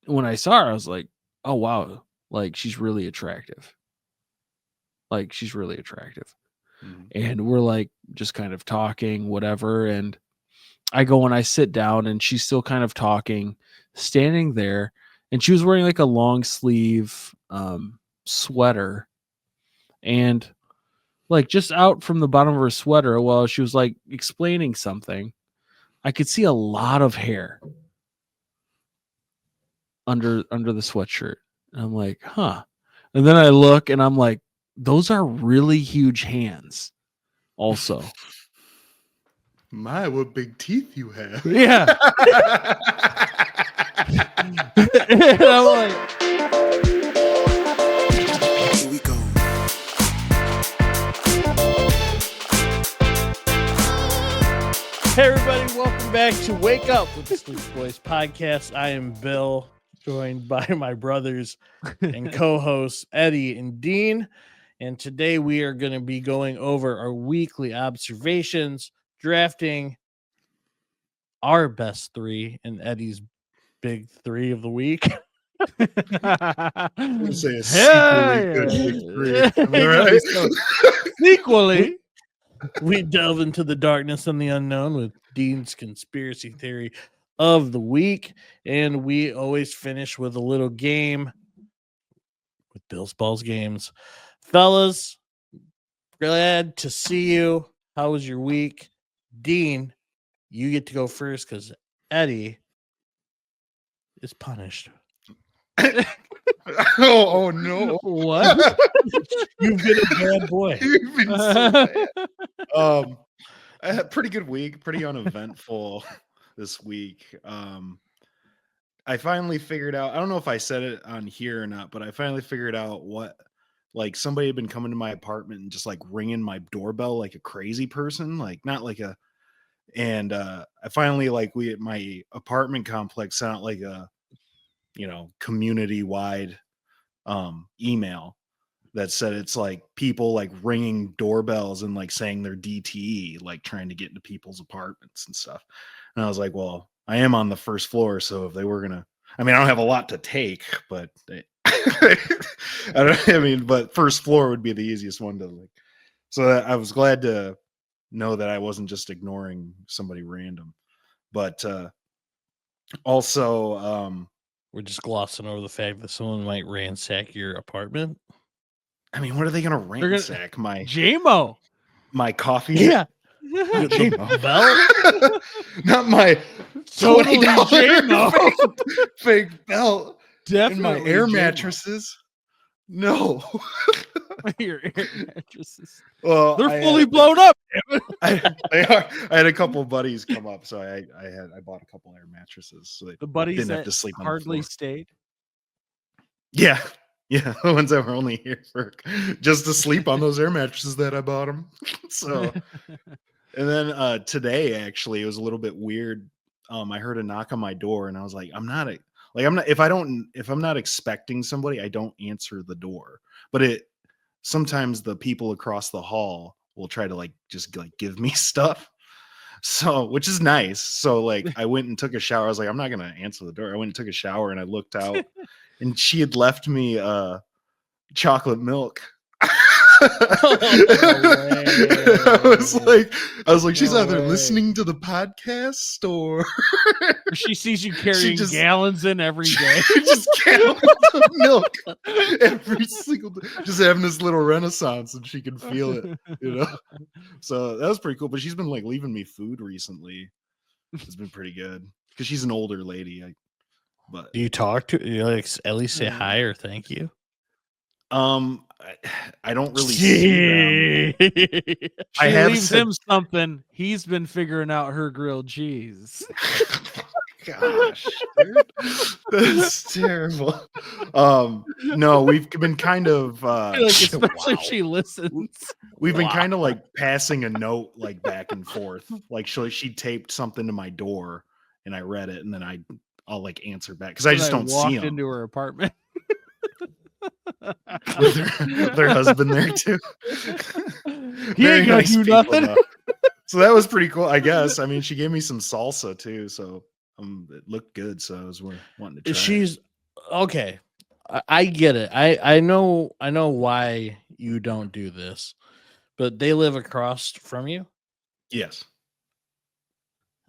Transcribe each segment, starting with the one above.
when I saw her, I was like, oh wow, like she's really attractive. Like she's really attractive. And we're like just kind of talking, whatever. And I go and I sit down and she's still kind of talking, standing there. And she was wearing like a long sleeve sweater. And like just out from the bottom of her sweater, while she was like explaining something, I could see a lot of hair under the sweatshirt. And I'm like, huh. And then I look and I'm like, those are really huge hands also. My, what big teeth you have. Yeah. And I'm like, here we go. Hey everybody, welcome back to Wake Up with the Sleep Boys podcast. I am Bill, joined by my brothers and co-hosts Eddie and Dean. And today we are going to be going over our weekly observations, drafting our best three and Eddie's big three of the week. I would say a sequally good big three. Am I right? So, equally, we delve into the darkness and the unknown with Dean's conspiracy theory of the week. And we always finish with a little game with Bill's Balls Games. Fellas, glad to see you. How was your week? Dean, you get to go first because Eddie is punished. oh no. what? You've been a bad boy. You've been so bad. I had a pretty good week, pretty uneventful this week. I finally figured out, I don't know if I said it on here or not, but I finally figured out what, like, somebody had been coming to my apartment and just like ringing my doorbell like a crazy person, like not like a, and I finally, like, my apartment complex sent out like a, community wide email that said it's like people like ringing doorbells and like saying their DTE, like trying to get into people's apartments and stuff. And I was like, well, I am on the first floor, so if they were gonna, I mean, I don't have a lot to take, but but first floor would be the easiest one to like. So I was glad to know that I wasn't just ignoring somebody random, but also We're just glossing over the fact that someone might ransack your apartment. I mean, what are they gonna ransack? My JMO. My coffee? Yeah. JMO. Belt? Not my Totally $20 fake belt. Definitely And my air JMO. mattresses. No. Your air mattresses. Well, They're fully blown up. They are. I had a couple of buddies come up, so I bought a couple air mattresses, so The buddies didn't that have to sleep on hardly the floor. stayed. Yeah, the ones that were only here for just to sleep on those air mattresses that I bought them. So, and then today actually it was a little bit weird. I heard a knock on my door, and I was like, if I'm not expecting somebody, I don't answer the door. But sometimes the people across the hall will try to like just like give me stuff. So, which is nice. So like I went and took a shower. I was like, I'm not gonna answer the door. I went and took a shower and I looked out and she had left me chocolate milk. I was like, she's either listening to the podcast or She sees you carrying gallons in every day. Just gallons of milk every single day. Just having this little renaissance and she can feel it, So that was pretty cool. But she's been like leaving me food recently. It's been pretty good because she's an older lady. But do you talk to you, like at least say hi or thank you? I don't really see them. She leaves him something. He's been figuring out her grilled cheese. Gosh, dude. That's terrible. No, we've been kind of especially if she listens. We've been kind of like passing a note like back and forth. Like she taped something to my door and I read it and then I'll like answer back because I just don't see them. Into her apartment. With their husband there too. He ain't gonna do nothing. Though. So that was pretty cool, I guess. I mean, she gave me some salsa too, so it looked good. So I was wanting to try. Okay, I get it. I know why you don't do this, but they live across from you. Yes.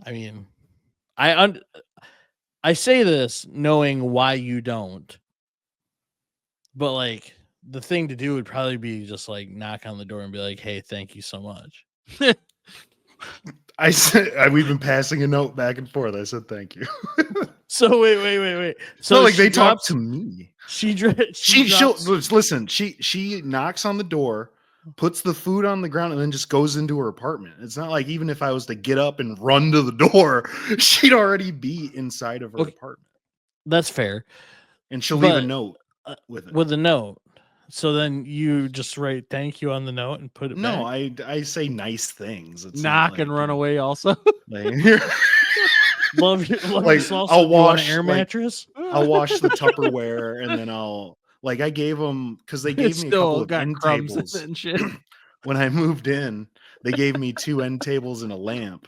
I mean, I say this knowing why you don't, but like the thing to do would probably be just like knock on the door and be like, "Hey, thank you so much." I said we've been passing a note back and forth. I said thank you. So wait. It's not So like she they talk drops. to me. She She'll drops. listen. She knocks on the door, puts the food on the ground, and then just goes into her apartment. It's not like even if I was to get up and run to the door, she'd already be inside of her Okay, apartment, that's fair, and she'll leave a but note with it. with a note. So then you just write thank you on the note and put it No, back. I say nice things. It's not Knock like and run away. Also, like, Love your like sauce. I'll Do you want an wash air like mattress? I'll wash the Tupperware and then I'll like I gave them because they gave it's me a couple still of got end crumbs in it tables and shit. when I moved in. They gave me 2 end tables and a lamp.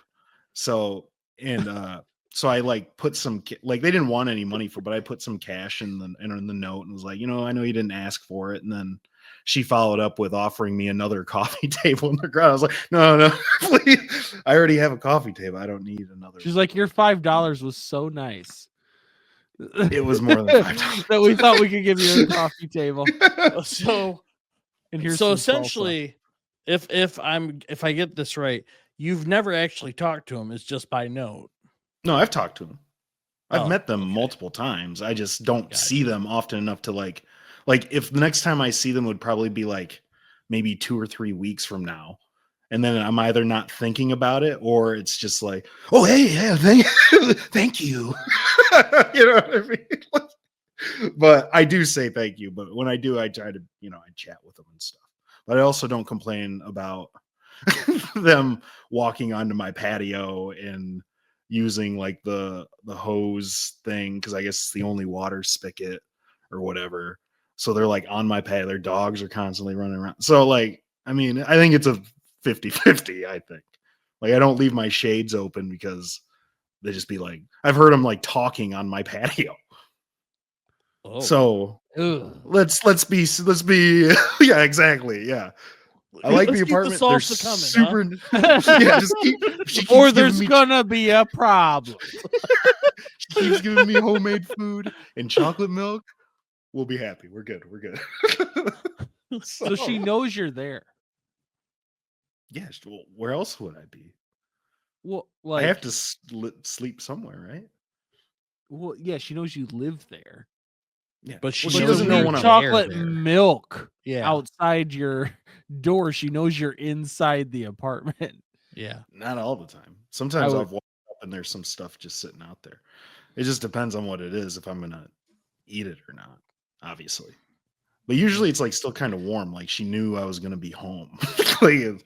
So and so I like put some like they didn't want any money for, but I put some cash in the note and was like, I know you didn't ask for it. And then she followed up with offering me another coffee table in the ground. I was like, no, please. I already have a coffee table. I don't need another She's one. like, your $5 was so nice. It was more than $5 that we thought we could give you a coffee table. So And here's so some salsa. essentially, if I get this right, you've never actually talked to him. It's just by note. No, I've talked to them. I've Oh, met them okay. multiple times. I just don't Gotcha. see them often enough to like if the next time I see them would probably be like maybe 2 or 3 weeks from now. And then I'm either not thinking about it or it's just like, oh hey, yeah, thank you. You know what I mean? But I do say thank you. But when I do, I try to, I chat with them and stuff. But I also don't complain about them walking onto my patio and using like the hose thing because I guess it's the only water spigot or whatever. So they're like on my patio. Their dogs are constantly running around. So like, I mean, I think it's a 50-50, I think. Like I don't leave my shades open because they just be like, I've heard them like talking on my patio. Oh. So Ugh. let's be yeah, exactly. Yeah. I like Let's the keep the apartment. They're salsa coming, huh? super yeah, just keep she Or keeps giving there's me gonna be a problem. she keeps giving me homemade food and chocolate milk. We'll be happy. We're good. We're good. So she knows you're there. Yes. Well, where else would I be? Well, I like, have to sleep somewhere, right? well, yeah, she knows you live there. Yeah. But she Well, she knows doesn't you're know leave when I'm chocolate there. milk Yeah. outside your door. She knows you're inside the apartment. Yeah. not all the time. Sometimes would- I've walked up and there's some stuff just sitting out there. It just depends on what it is if I'm gonna eat it or not, obviously. But usually it's like still kind of warm. Like she knew I was gonna be home. Like,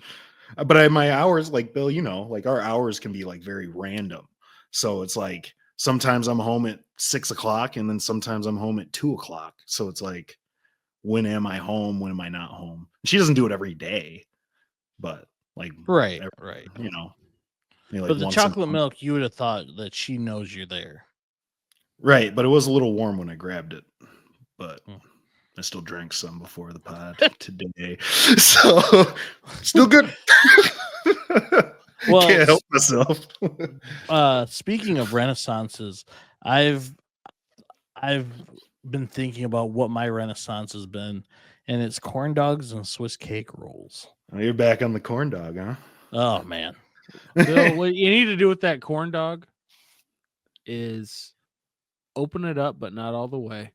but my hours, like Bill, like our hours can be like very random. So it's like sometimes I'm home at 6 o'clock, and then sometimes I'm home at 2 o'clock. So it's like, when am I home? When am I not home? She doesn't do it every day, but like, Right. maybe But like the once a chocolate month. milk, you would have thought that she knows you're there. Right? But it was a little warm when I grabbed it. But Hmm. I still drank some before the pod today, so still good. Well, Can't help myself. Speaking of renaissances, I've been thinking about what my renaissance has been, and it's corn dogs and Swiss cake rolls. Oh, you're back on the corn dog, huh? Oh man. Bill, what you need to do with that corn dog is open it up, but not all the way.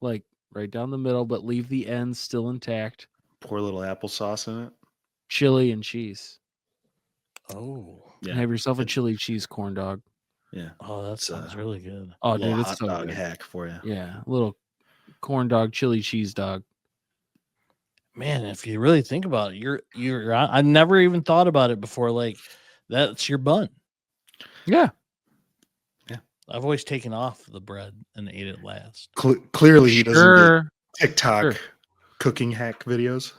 Like right down the middle, but leave the ends still intact. Pour a little applesauce in it. Chili and cheese. Oh. And have yourself a chili cheese corn dog. Yeah. Oh, that sounds really good. Oh, Little dude, it's hot so dog good. hack for you. Yeah, a little corn dog, chili cheese dog. Man, if you really think about it, you're I never even thought about it before. Like, that's your bun. Yeah. I've always taken off the bread and ate it last. Clearly, he doesn't get Sure. TikTok cooking hack videos.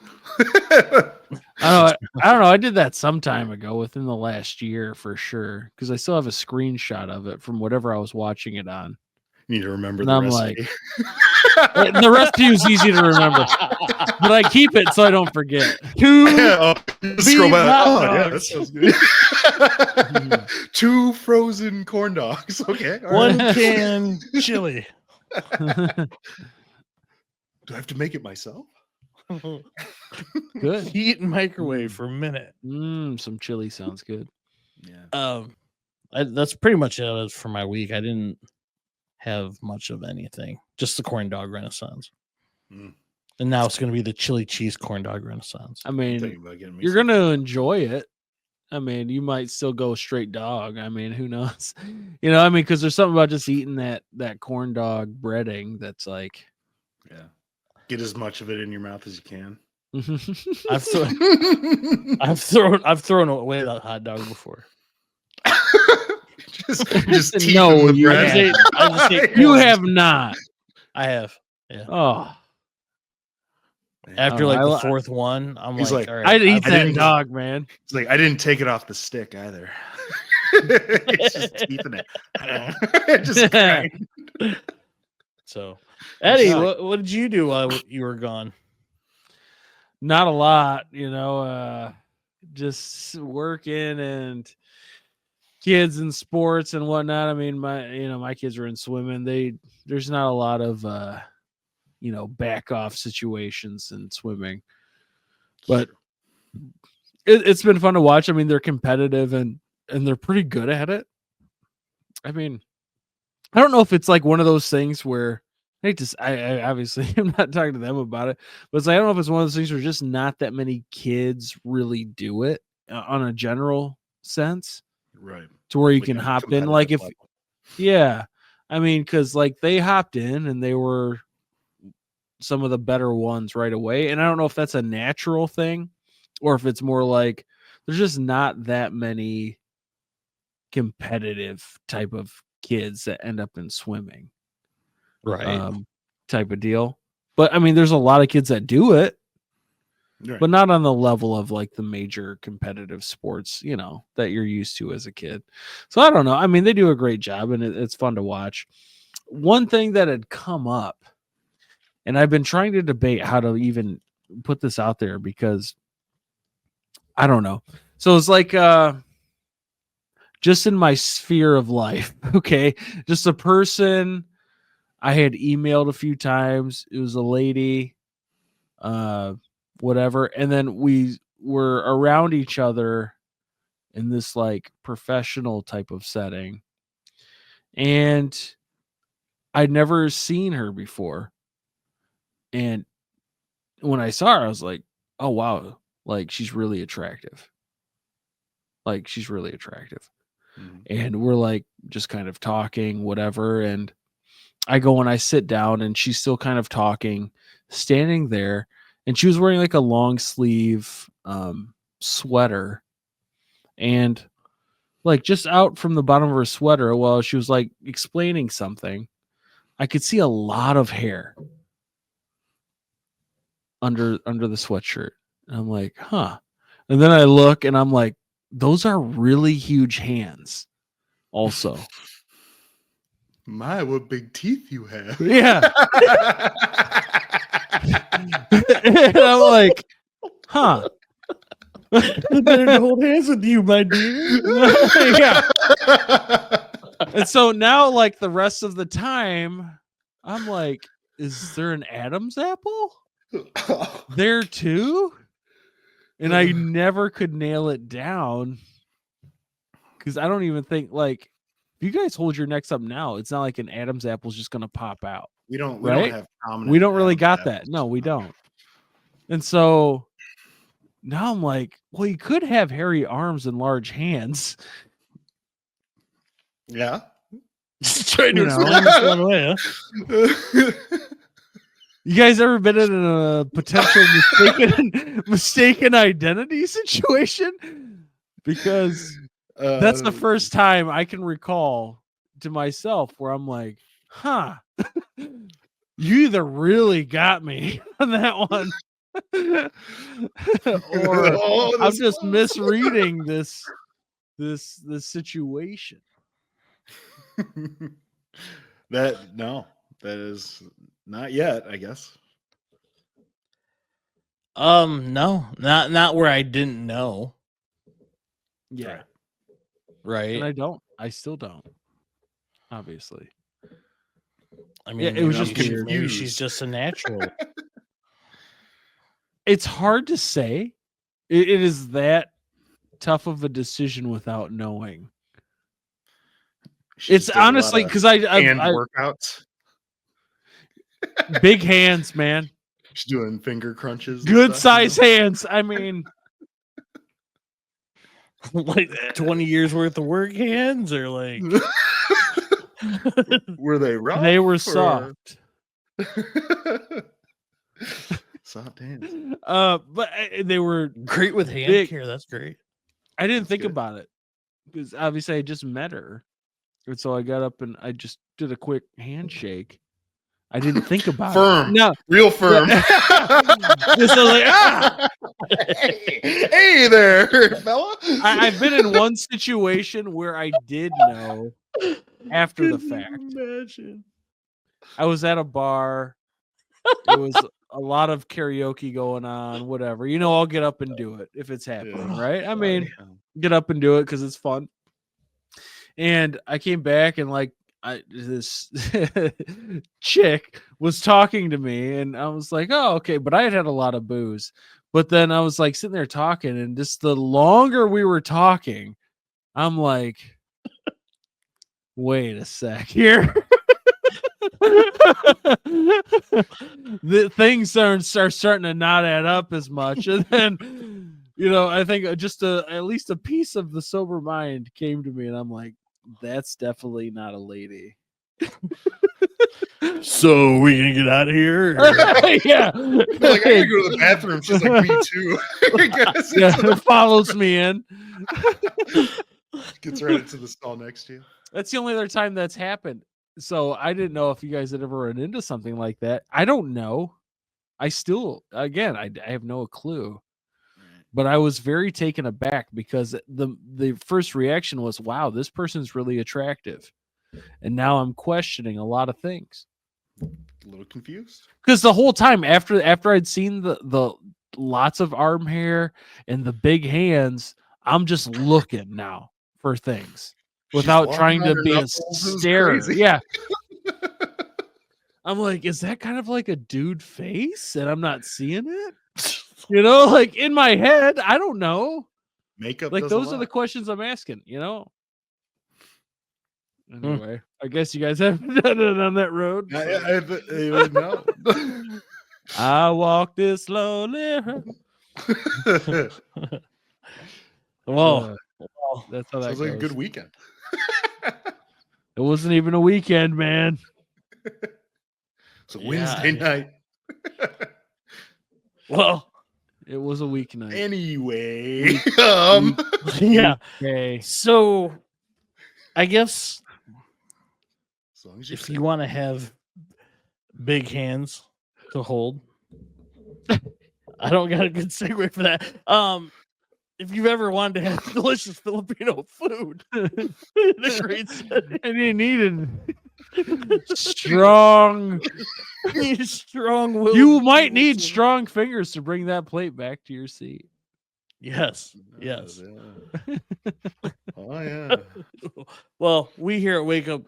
I don't know. I did that some time ago, within the last year for sure, because I still have a screenshot of it from whatever I was watching it on. You need to remember And the I'm recipe. like, the recipe is easy to remember, but I keep it so I don't forget. 2 Scroll beef by. hot Oh yeah, that dogs. sounds good. 2 frozen corn dogs. Okay. All 1 right. can chili. Do I have to make it myself? Good. Heat and microwave for a minute. Some chili sounds good. Yeah. That's pretty much it for my week. I didn't have much of anything. Just the corn dog renaissance. Mm. And now it's going to be the chili cheese corn dog renaissance. I I'm mean, thinking about getting me you're some. going to enjoy it. I mean, you might still go straight dog. I mean, who knows? You know, I mean, because there's something about just eating that corn dog breading that's like, Yeah. Get as much of it in your mouth as you can. I've thrown away that hot dog before. just teeth No, in the you bread. haven't. I just ate You corn. have not. I have. Yeah. Oh, After I like don't know, the fourth one, I'm He's like, like, all right. I'd eat I that didn't- dog, man. It's like I didn't take it off the stick either. It's just teeth in it. Just grind. So, Eddie, Yeah. what did you do while you were gone? Not a lot, you know, just working and kids and sports and whatnot. I mean, my kids are in swimming. There's not a lot of back off situations in swimming, but it's been fun to watch. I mean, they're competitive and they're pretty good at it. I mean, I don't know if it's like one of those things where I obviously I'm not talking to them about it, but it's like, I don't know if it's one of those things where just not that many kids really do it on a general sense, Right. to where you Like can on a hop in. Like competitive level. yeah, I mean, because like they hopped in and they were some of the better ones right away, and I don't know if that's a natural thing or if it's more like there's just not that many competitive type of kids that end up in swimming. Right. Type of deal. But I mean, there's a lot of kids that do it, Right. but not on the level of like the major competitive sports, that you're used to as a kid. So I don't know. I mean, they do a great job and it's fun to watch. One thing that had come up, and I've been trying to debate how to even put this out there because I don't know. So it's like, just in my sphere of life, okay, just a person I had emailed a few times. It was a lady, whatever. And then we were around each other in this like professional type of setting. And I'd never seen her before. And when I saw her, I was like, oh, wow. Like, she's really attractive. Mhm. And we're like just kind of talking, whatever. And I go and I sit down and she's still kind of talking, standing there, and she was wearing like a long sleeve sweater, and like just out from the bottom of her sweater while she was like explaining something, I could see a lot of hair under the sweatshirt. And I'm like, huh. And then I look and I'm like, those are really huge hands also. My, what big teeth you have. Yeah. And I'm like, huh. I better to hold hands with you, my dear. Yeah. And so now, like the rest of the time, I'm like, is there an Adam's apple there too? And I never could nail it down because I don't even think like if you guys hold your necks up now, it's not like an Adam's apple is just gonna pop out. We don't Right? have prominent We don't really Adam's got that. apples. No, we don't. And so now I'm like, well, you could have hairy arms and large hands. Yeah. Trying to explain this one away, huh? You guys ever been in a potential mistaken identity situation? Because that's the first time I can recall to myself where I'm like, huh, you either really got me on that one, or I'm just misreading this situation. That is not yet, I guess. No, not where I didn't know. Yeah. Right. And I still don't. Obviously. I mean, it was I'm just weird. maybe she's confused. just a natural. It's hard to say. It is that tough of a decision without knowing. She's It's does a lot honestly of because hand I workouts. big hands, man. She's doing finger crunches. Good and stuff, size hands. I mean, Like 20 years worth of work hands, or like Were they rough? they were or- soft. Soft hands. But they were great with hand big. care. That's great. I didn't That's think good. about it because obviously I just met her, and so I got up and I just did a quick handshake. I didn't think about Firm. it. No, Real firm. just I was like, ah. Hey there, fella. I've been in one situation where I did know after the fact. Imagine. I was at a bar. It was a lot of karaoke going on, whatever. I'll get up and do it if it's happening, Yeah. right? I mean, get up and do it because it's fun. And I came back and this chick was talking to me, and I was like, oh, okay. But I had a lot of booze. But then I was like sitting there talking, and just the longer we were talking, I'm like, wait a sec here. The things start starting to not add up as much, and then I think just at least a piece of the sober mind came to me, and I'm like, that's definitely not a lady. So we gonna get out of here? Yeah, Like, I gotta go to the bathroom. She's like, me too. Yeah, follows me in. Gets right into the stall next to you. That's the only other time that's happened. So I didn't know if you guys had ever run into something like that. I don't know. I still, again, I have no clue. But I was very taken aback because the first reaction was, wow, this person's really attractive. And now I'm questioning a lot of things. A little confused. Because the whole time after I'd seen the lots of arm hair and the big hands, I'm just looking now for things without trying to be a starer. Yeah. I'm like, is that kind of like a dude face? And I'm not seeing it? Like in my head, I don't know. Makeup. Like does those a are the lot. questions I'm asking, Anyway, I guess you guys haven't done it on that road. I would know. I walk this lonely. Well, that's how that Sounds goes. like a good weekend. It wasn't even a weekend, man. It's a Wednesday night. Well, it was a weeknight. Anyway, yeah. Okay. So, I guess as long as if you want to have big hands to hold, I don't got a good segue for that. If you've ever wanted to have delicious Filipino food in a great setting, and you needed strong will. You might need strong fingers to bring that plate back to your seat. Yes. Yeah. Oh yeah. Well, we here at Wake Up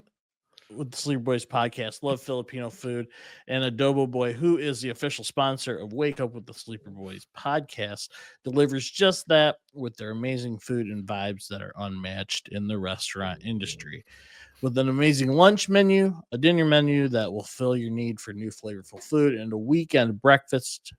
with the Sleeper Boys podcast love Filipino food, and Adobo Boy, who is the official sponsor of Wake Up with the Sleeper Boys podcast, delivers just that with their amazing food and vibes that are unmatched in the restaurant industry. With an amazing lunch menu, a dinner menu that will fill your need for new flavorful food, and a weekend breakfast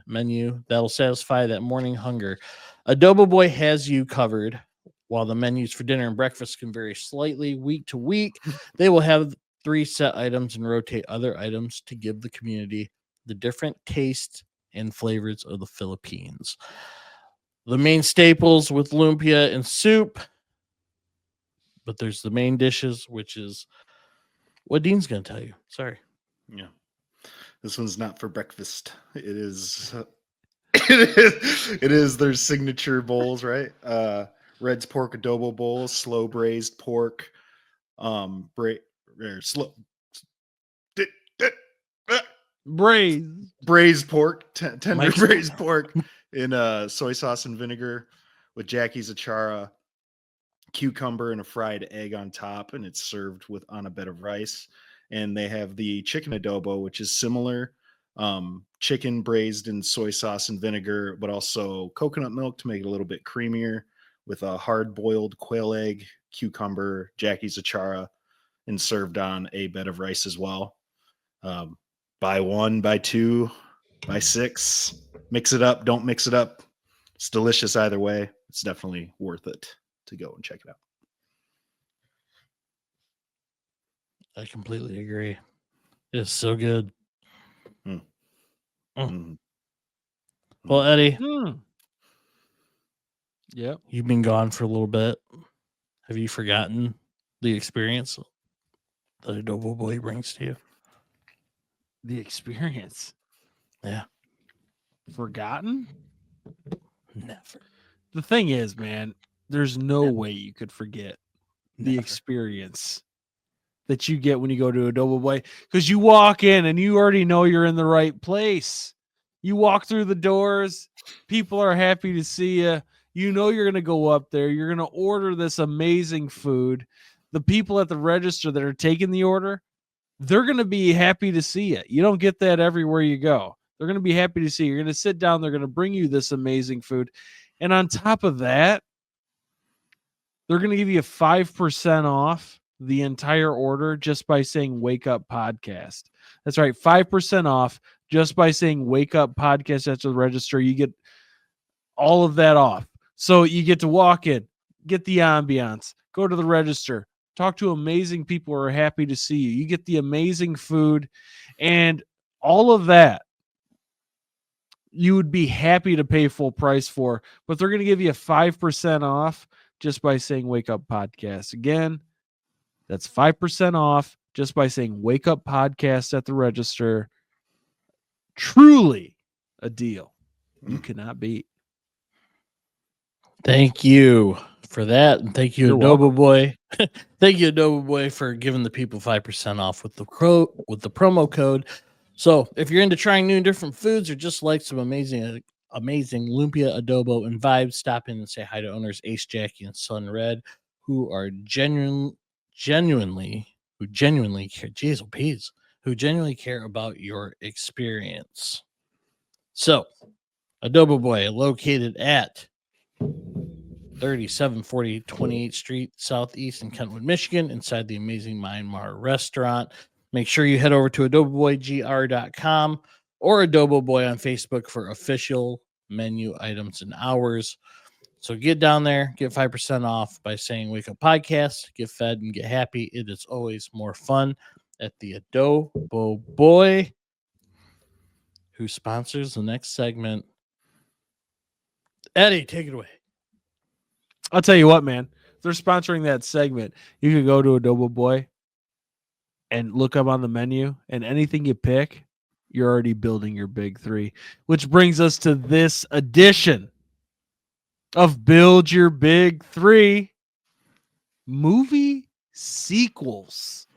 menu that will satisfy that morning hunger. Adobo Boy has you covered. While the menus for dinner and breakfast can vary slightly week to week, they will have 3 set items and rotate other items to give the community the different tastes and flavors of the Philippines. The main staples with lumpia and soup, but there's the main dishes, which is what Dean's going to tell you. Sorry. Yeah. This one's not for breakfast. It is their signature bowls, right? Red's pork adobo bowl, slow braised pork, Braised pork, tender Mike's- braised pork in soy sauce and vinegar with Jackie's achara, cucumber, and a fried egg on top, and it's served with on a bed of rice. And they have the chicken adobo, which is similar. Chicken braised in soy sauce and vinegar, but also coconut milk to make it a little bit creamier, with a hard boiled quail egg, cucumber, Jackie's achara, and served on a bed of rice as well. Buy one, buy two, buy six, mix it up, don't mix it up. It's delicious either way. It's definitely worth it to go and check it out. I completely agree. It's so good. Mm. Well, Eddie, Yep. you've been gone for a little bit. Have you forgotten the experience that Adobo Boy brings to you? The experience. Yeah. Forgotten? Never. The thing is, man, there's no way you could forget the Never. experience that you get when you go to Adobo Boy, because you walk in and you already know you're in the right place. You walk through the doors, people are happy to see you. You know you're going to go up there, you're going to order this amazing food. The people at the register that are taking the order, they're going to be happy to see you. You don't get that everywhere you go. They're going to be happy to see you. You're going to sit down, they're going to bring you this amazing food. And on top of that, they're going to give you 5% off the entire order just by saying Wake Up Podcast. That's right, 5% off just by saying Wake Up Podcast at the register. You get all of that off. So you get to walk in, get the ambiance, go to the register, talk to amazing people who are happy to see you. You get the amazing food, and all of that you would be happy to pay full price for, but they're going to give you 5% off just by saying Wake Up Podcast. Again, that's 5% off just by saying Wake Up Podcast at the register. Truly a deal you cannot beat. Thank you for that. And thank you, You're Adobo welcome. Boy. Thank you, Adobo Boy, for giving the people 5% off with the promo code. So if you're into trying new and different foods or just like some amazing lumpia adobo and vibes, stop in and say hi to owners Ace, Jackie, and Sun Red, who are genuinely care. Jeez, oh, peas, who genuinely care about your experience. So, Adobo Boy, located at 3740 28th Street Southeast in Kentwood, Michigan, inside the amazing Myanmar restaurant. Make sure you head over to adoboboygr.com or Adobo Boy on Facebook for official menu items and hours. So get down there, get 5% off by saying Wake Up Podcast, get fed and get happy. It is always more fun at the Adobo Boy, who sponsors the next segment. Eddie, take it away. I'll tell you what, man. If they're sponsoring that segment, you can go to Adobo Boy and look up on the menu, and anything you pick, you're already building your big three. Which brings us to this edition of Build Your Big Three movie sequels.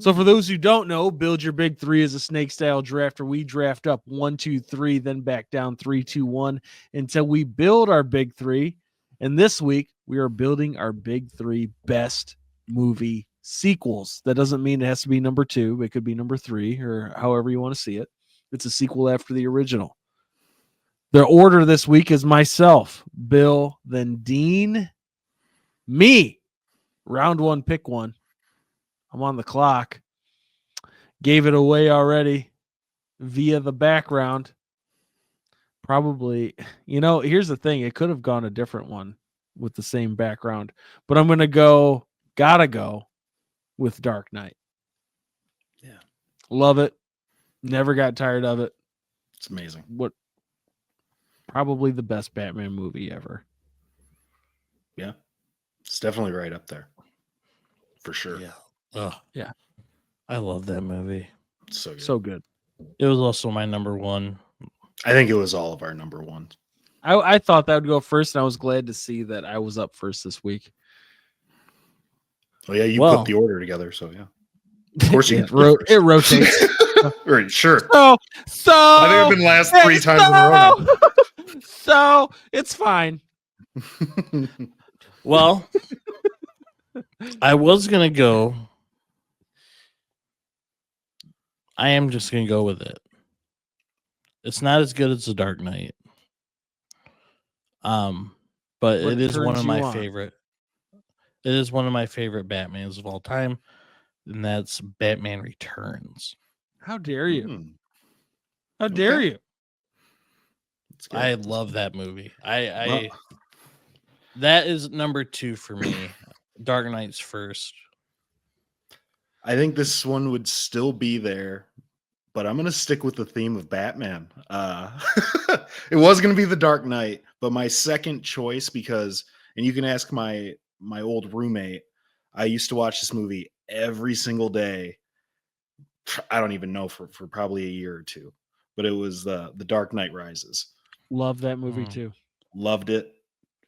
So for those who don't know, Build Your Big Three is a snake style draft where we draft up 1, 2, 3, then back down 3, 2, 1 until we build our big three. And this week we are building our big three best movie sequels. That doesn't mean it has to be number 2. It could be number 3 or however you want to see it. It's a sequel after the original. The order this week is myself, Bill, then Dean, me. Round 1, pick one. I'm on the clock. Gave it away already via the background. Probably, here's the thing. It could have gone a different one with the same background, but I'm going to gotta go with Dark Knight. Yeah. Love it. Never got tired of it. It's amazing. Probably the best Batman movie ever. Yeah. It's definitely right up there. For sure. Yeah. Oh, yeah. I love that movie. So good. So good. It was also my number one. I think it was all of our number ones. I thought that would go first, and I was glad to see that I was up first this week. Oh, yeah. You put the order together. So, yeah. Of course you it, got it rotates. Right, sure. So I think I've been last 3 times in a row now. So it's fine. Well, I was gonna go. I am just gonna go with it. It's not as good as The Dark Knight. But What it is one turns of you my on? favorite. It is one of my favorite Batmans of all time, and that's Batman Returns. How dare you? Mm, How dare okay. you? That's good. I That's love good. that movie. Well, That is number 2 for me. Dark Knight's first. I think this one would still be there, but I'm gonna stick with the theme of Batman. It was gonna be The Dark Knight, but my second choice, because and you can ask my old roommate. I used to watch this movie every single day. I don't even know for probably a year or two, but it was the Dark Knight Rises. Love that movie Mm. too. Loved it.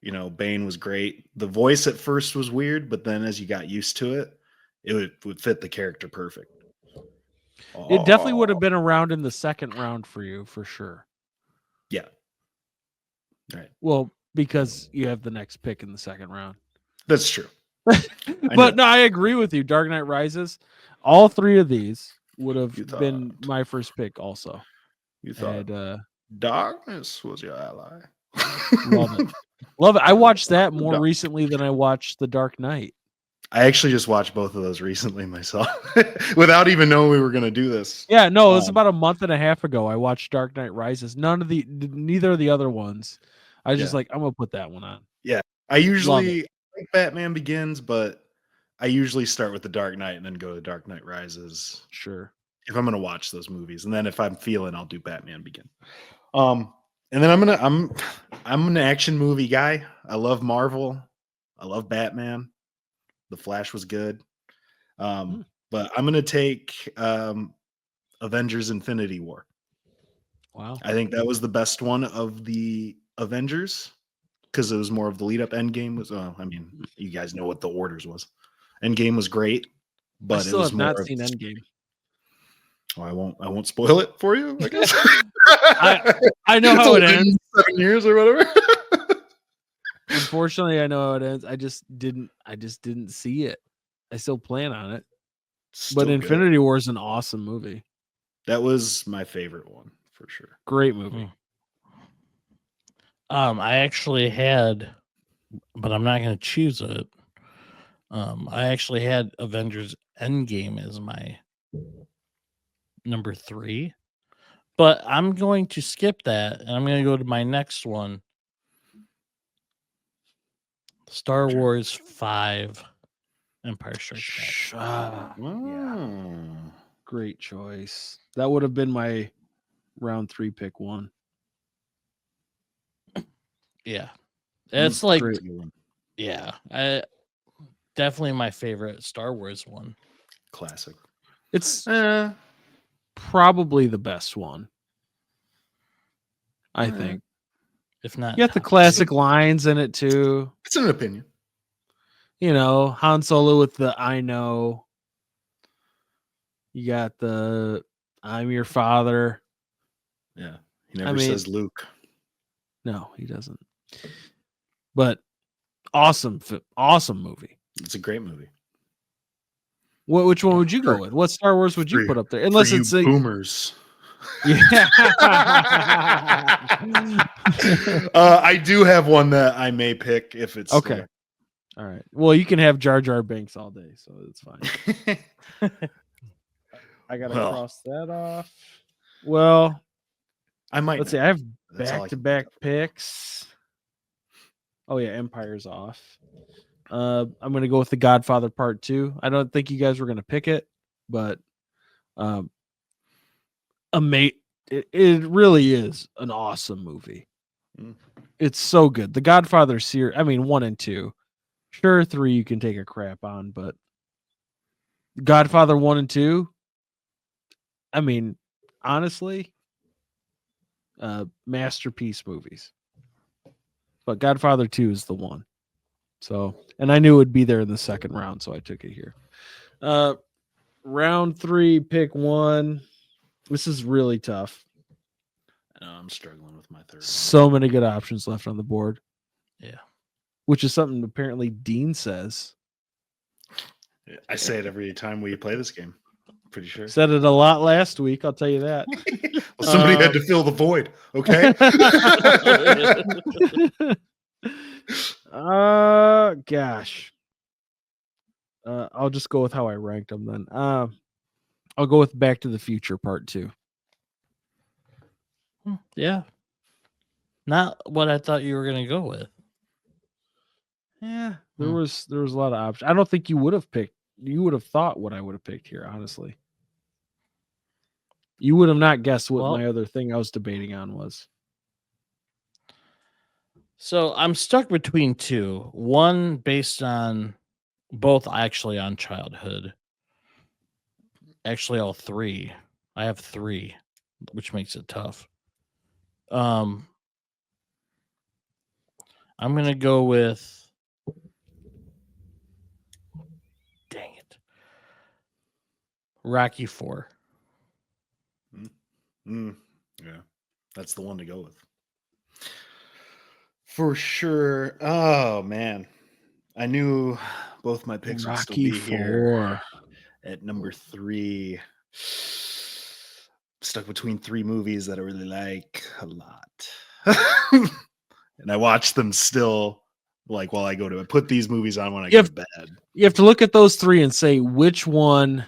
You know, Bane was great. The voice at first was weird, but then as you got used to it, it would fit the character perfect. It definitely would Oh, have been around in the second round for you for sure. yeah. Right. Well, because you have the next pick in the second round. That's true. I But know. no, I agree with you. Dark Knight Rises. All 3 of these would have You been thought my first pick also. you thought And darkness was your ally. love it. Love it. I watched that more Dark. recently than I watched The Dark Knight. I actually just watched both of those recently myself without even knowing we were going to do this. Yeah, no, it was Um, about a month and a half ago. I watched Dark Knight Rises. Neither of the other ones. I was just Yeah. like, I'm gonna put that one on. Yeah. I Love it. usually like Batman Begins, but I usually start with The Dark Knight and then go to Dark Knight Rises Sure. if I'm going to watch those movies. And then if I'm feeling, I'll do Batman Begin. And then I'm an action movie guy. I love Marvel. I love Batman. The Flash was good. Mm. But I'm gonna take Avengers Infinity War. Wow. I think that was the best one of the Avengers because it was more of the lead up. Endgame was I mean, you guys know what the orders was. Endgame was great, I but it still was have more not of seen Endgame. oh, I won't spoil it for you, I guess. I know It's how it only been ends. 7 years or whatever. Unfortunately, I know how it ends. I just didn't see it. I still plan on it. But Still good. Infinity War is an awesome movie. That was my favorite one for sure. Great movie. I actually had, but I'm not going to choose it. I actually had Avengers Endgame as my number 3, but I'm going to skip that and I'm going to go to my next one. Star Sure. Wars 5 Empire Strikes Back. Yeah. Oh. Great choice. That would have been my round 3 pick one. Yeah. It's like, Great. yeah, definitely my favorite Star Wars one. Classic. It's probably the best one. I think. If not, You got the top classic lines in it too. It's an opinion. You know, Han Solo with the I know. You got the I'm your father. Yeah. He never says Luke. No, he doesn't. But awesome movie. It's a great movie. Which one would you go with? What Star Wars would you put up there? Unless for you it's a boomers. yeah. I do have one that I may pick if it's Okay. there. All right. Well, you can have Jar Jar Binks all day, so it's fine. I gotta cross that off. Well, I might. let's see. I have back-to-back picks. Oh yeah, Empire's off. I'm gonna go with The Godfather Part 2. I don't think you guys were gonna pick it, but it really is an awesome movie. It's so good. The Godfather series. I mean, 1 and 2. Sure, 3 you can take a crap on, but Godfather 1 and 2. I mean, honestly, masterpiece movies. But Godfather 2 is the one. So, and I knew it would be there in the second round, so I took it here. Round 3, pick one. This is really tough. I'm struggling with my third So many good options left on the board. Yeah. Which is something apparently Dean says. one. I say it every time we play this game. Pretty sure. Said it a lot last week, I'll tell you that. Well, somebody had to fill the void. Okay. Gosh. I'll just go with how I ranked them then. I'll go with Back to the Future Part 2. Yeah. Not what I thought you were gonna go with. Yeah, there was a lot of options. I don't think you would have picked. You would have thought what I would have picked here, honestly. You would have not guessed what my other thing I was debating on was. So I'm stuck between two. One based on both actually on childhood. Actually, all three. I have three, which makes it tough. I'm gonna go with. Dang it, Rocky 4. Yeah, that's the one to go with. For sure. Oh man, I knew both my picks would still Rocky be 4. here at number 3. Stuck between 3 movies that I really like a lot, and I watch them still. Like while I go to put these movies on when I go to bed. You have to look at those 3 and say which one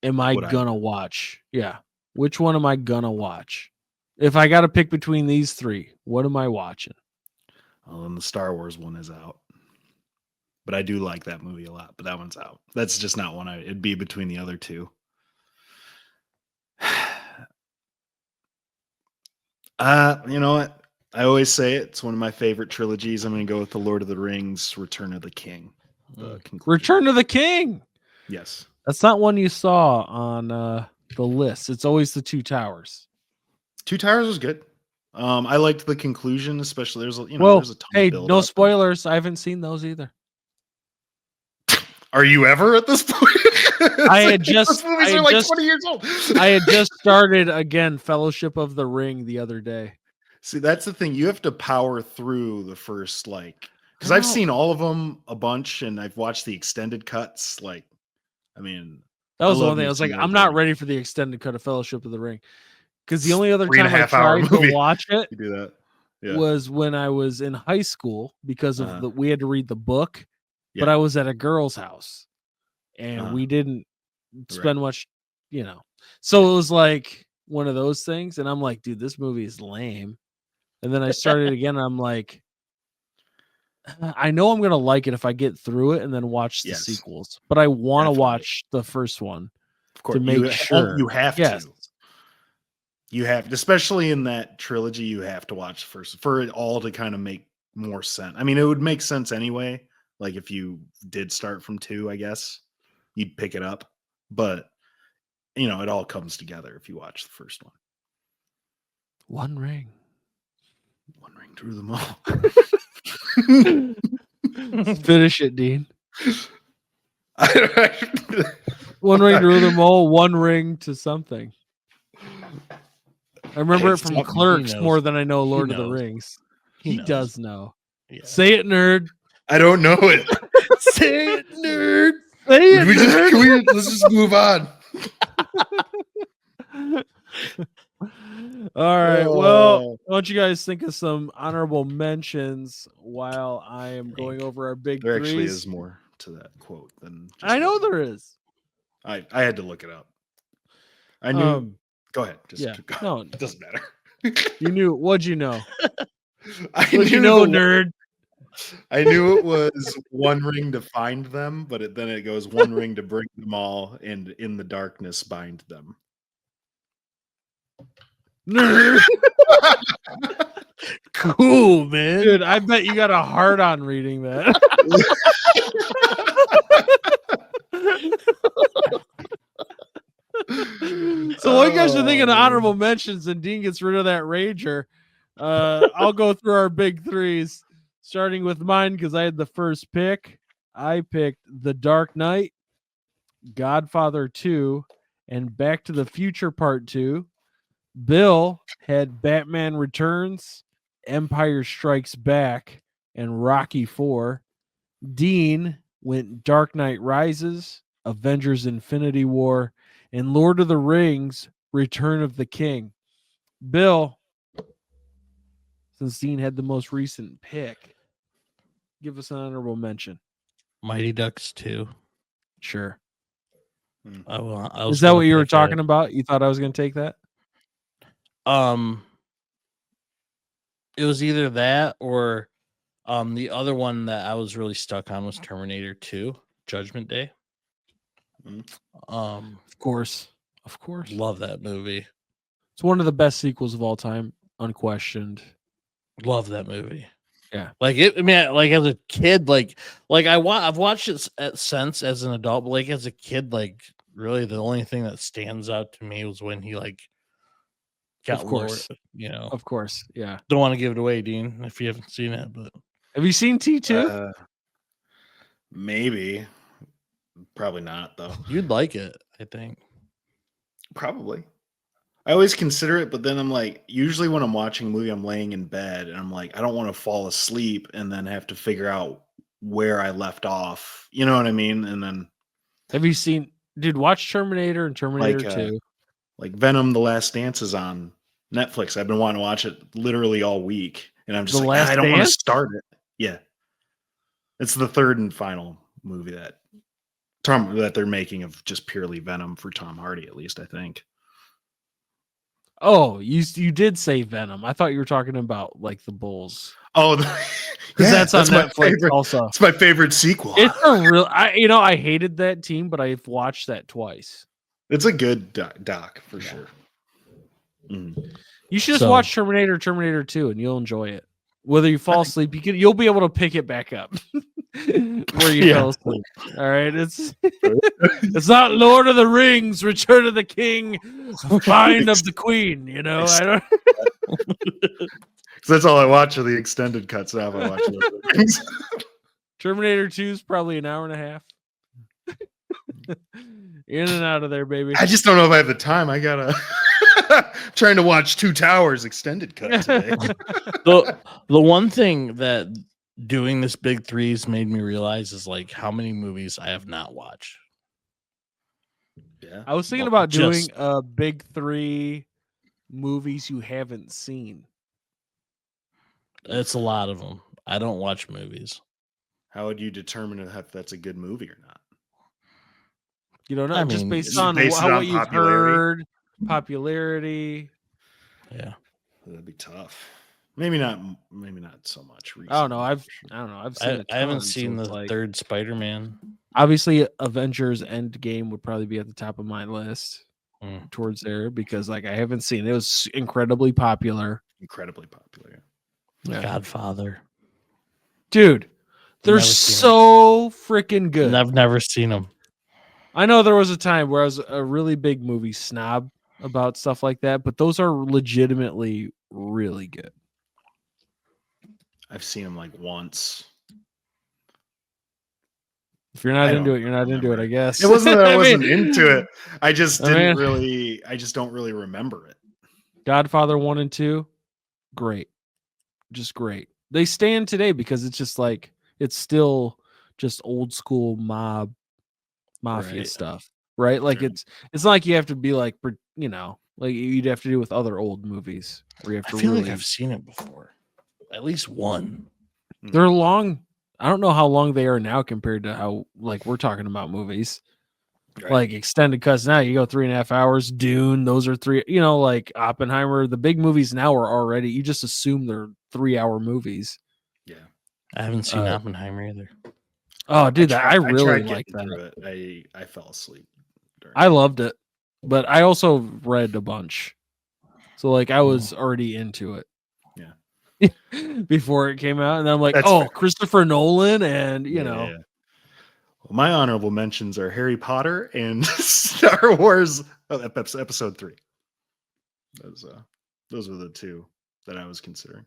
am I gonna watch? Yeah, which one am I gonna watch? If I got to pick between these 3, what am I watching? Well, and the Star Wars one is out. But I do like that movie a lot, but that one's out. That's just not one it'd be between the other 2. You know what? I always say it's one of my favorite trilogies. I'm going to go with The Lord of the Rings, Return of the King. Return of the King. Yes. That's not one you saw on the list. It's always the Two Towers. Two Towers was good. I liked the conclusion, especially there's a ton of build no up. spoilers. I haven't seen those either. Are you ever at this point? I had just those movies are like 20 years old. I had just started again Fellowship of the Ring the other day. See, that's the thing. You have to power through the first because I've seen all of them a bunch and I've watched the extended cuts. That was the one thing I was like, I'm not ready for the extended cut of Fellowship of the Ring. Because the only other time I tried to watch it you do that. Was when I was in high school because of we had to read the book, but I was at a girl's house and we didn't spend much, So it was like one of those things. And I'm like, dude, this movie is lame. And then I started again. And I'm like, I know I'm going to like it if I get through it and then watch the sequels, but I want to watch the first one to make sure. You have to. You have, especially in that trilogy, you have to watch first for it all to kind of make more sense. I mean, it would make sense anyway. Like if you did start from 2, I guess you'd pick it up, but it all comes together if you watch the first one. One ring drew them all. Finish it, Dean. One ring drew them all. One ring to something. I remember it from Clerks more than I know Lord of the Rings. He does know. Yeah. Say it, nerd. I don't know it. Say it, nerd. Say it, nerd. Let's just move on. All right. Well, why don't you guys think of some honorable mentions while I am going over our big There threes? Actually is more to that quote than I know there is. I had to look it up. I knew. Go ahead. No, it doesn't matter. You knew. What'd you know? What'd you know, nerd? I knew it was one ring to find them, but then it goes one ring to bring them all, and in the darkness bind them. Nerd. Cool, man. Dude, I bet you got a heart on reading that. So what you guys are thinking of honorable mentions and Dean gets rid of that rager. I'll go through our big threes, starting with mine because I had the first pick. I picked The Dark Knight, Godfather 2, and Back to the Future Part 2. Bill had Batman Returns, Empire Strikes Back, and Rocky 4. Dean went Dark Knight Rises, Avengers Infinity War, and Lord of the Rings Return of the King. Bill, since Dean had the most recent pick, give us an honorable mention. Mighty Ducks 2. Sure. I Is that what you were talking about? You thought I was going to take that? It was either that or the other one that I was really stuck on was Terminator 2, Judgment Day. Of course. Love that movie. It's one of the best sequels of all time, unquestioned. Love that movie. Yeah. Like it, I mean, like as a kid, I've watched it since as an adult, but like as a kid, like really the only thing that stands out to me was when he like got Of course. lower, you know. Of course, yeah. Don't want to give it away, Dean, if you haven't seen it, but have you seen T2? Maybe. Probably not, though. You'd like it, I think. Probably. I always consider it, but then I'm like, usually when I'm watching a movie, I'm laying in bed and I'm like, I don't want to fall asleep and then have to figure out where I left off. You know what I mean? And then have you seen, dude, watch Terminator and Terminator 2. Like Venom, The Last Dance is on Netflix. I've been wanting to watch it literally all week. And I'm just I don't want to start it. Yeah. It's the third and final movie that they're making of just purely Venom for Tom Hardy, at least, I think. Oh, you did say Venom. I thought you were talking about like the Bulls. Oh, because that's on Netflix also. It's my favorite sequel. It's a real. I hated that team, but I've watched that twice. It's a good doc for sure. Mm. You should just watch Terminator 2, and you'll enjoy it. Whether you fall asleep, you'll be able to pick it back up where you fell asleep. All right, it's not Lord of the Rings, Return of the King, Find of the Queen. You know, I don't. That's all I watch are the extended cuts now. I watch things. Terminator 2 is probably an hour and a half. In and out of there, baby. I just don't know if I have the time. I gotta trying to watch Two Towers extended cut today. The one thing that doing this big threes made me realize is like how many movies I have not watched. Yeah, I was thinking about doing a big 3 movies you haven't seen. It's a lot of them. I don't watch movies. How would you determine if that's a good movie or not? You don't know, just based on what you've heard, popularity. Yeah, that'd be tough. Maybe not so much. I don't know. I've seen. I haven't seen the third Spider-Man. Obviously, Avengers Endgame would probably be at the top of my list towards there because like I haven't seen it. It was incredibly popular. Yeah. Godfather, dude, they're so freaking good. I've never seen them. I know there was a time where I was a really big movie snob about stuff like that, but those are legitimately really good. I've seen them like once. If you're not into it, you're not into it, I guess. It wasn't that I wasn't into it. I just didn't really, I just don't really remember it. Godfather 1 and 2, great. Just great. They stand today because it's just like, it's still just old school mafia stuff, right? Like it's not like you have to be like, you know, like you'd have to do with other old movies where you have to. I feel like I've seen it before, at least one. They're long. I don't know how long they are now compared to how like we're talking about movies, like extended cuts. Now you go 3.5 hours. Dune, those are 3. You know, like Oppenheimer. The big movies now are already. You just assume they're 3-hour movies. Yeah, I haven't seen Oppenheimer either. Oh, dude, I really like that. I fell asleep. I loved it, but I also read a bunch, so like I was already into it. Yeah, before it came out, and I'm like, fair. Christopher Nolan, and you know. Yeah. Well, my honorable mentions are Harry Potter and Star Wars Episode 3. Those were the 2 that I was considering.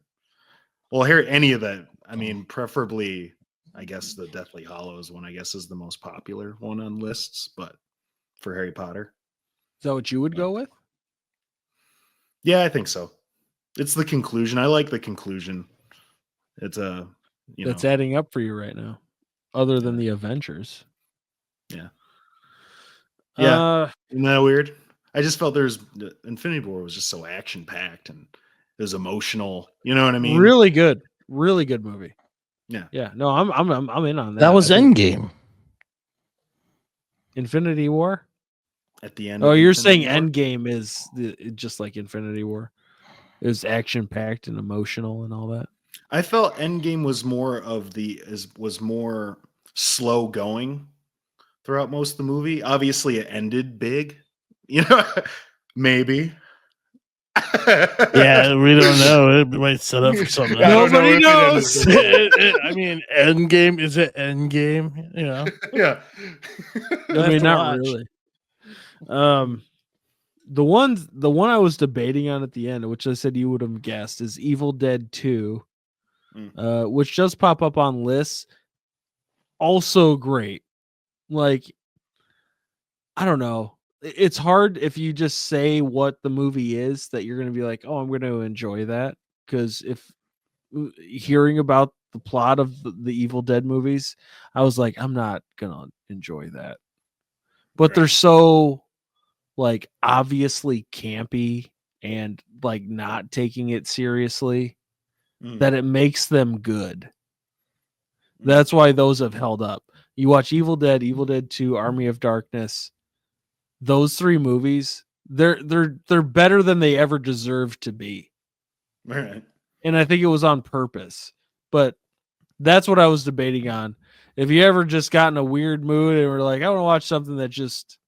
Well, any of that. I mean, preferably. I guess the Deathly Hallows one, I guess, is the most popular one on lists, but for Harry Potter. Is that what you would go with? Yeah, I think so. It's the conclusion. I like the conclusion. It's a, That's adding up for you right now, other than the Avengers. Yeah. Yeah. Uh, Isn't that weird? I just felt Infinity War was just so action packed and it was emotional. You know what I mean? really good movie. Yeah. Yeah, no, I'm in on that. That was I think Endgame. Infinity War. At the end. Oh, of you're Infinity saying War. Endgame is just like Infinity War. It was action packed and emotional and all that. I felt Endgame was was more slow going throughout most of the movie. Obviously, it ended big. You know, maybe. Yeah, we don't know. It might set up for something I else. don't know Nobody if it ended knows. big. I mean, Endgame, is it Endgame? You know, Yeah. you'll I have mean, to not watch. really. The one I was debating on at the end, which I said you would have guessed, is Evil Dead 2, which does pop up on lists. Also great. Like, I don't know. It's hard if you just say what the movie is that you're going to be like, oh, I'm going to enjoy that. Because if hearing about the plot of the Evil Dead movies, I was like, I'm not going to enjoy that. But they're Right. so like obviously campy and like not taking it seriously that it makes them good. That's why those have held up. You watch Evil Dead, Evil Dead 2, Army of Darkness. Those three movies, they're better than they ever deserved to be. Right. And I think it was on purpose. But that's what I was debating on. If you ever just got in a weird mood and were like, I want to watch something that just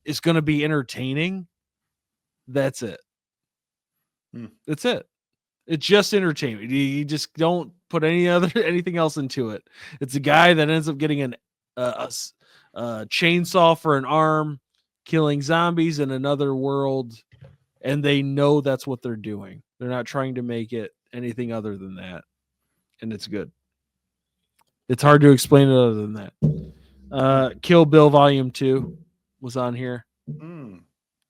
is going to be entertaining, that's it. That's it. It's just entertainment. You just don't put anything else into it. It's a guy that ends up getting a chainsaw for an arm, killing zombies in another world, and they know that's what they're doing. They're not trying to make it anything other than that, and it's good. It's hard to explain it other than that. Kill Bill Volume 2 was on here.